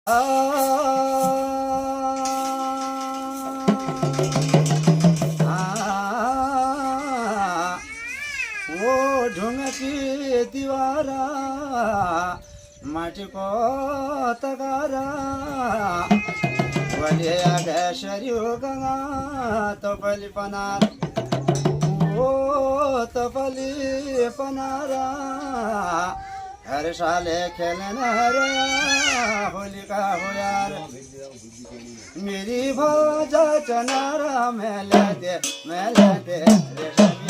आ वो ढुंगची दीवारा माटी को तगारा वले आगे शरीर गंगा तो बलि पनार वो तो बलि पनारा हर साले खेलना रे होली का हो यार मेरी भौजा चनारा मेले दे रेशमी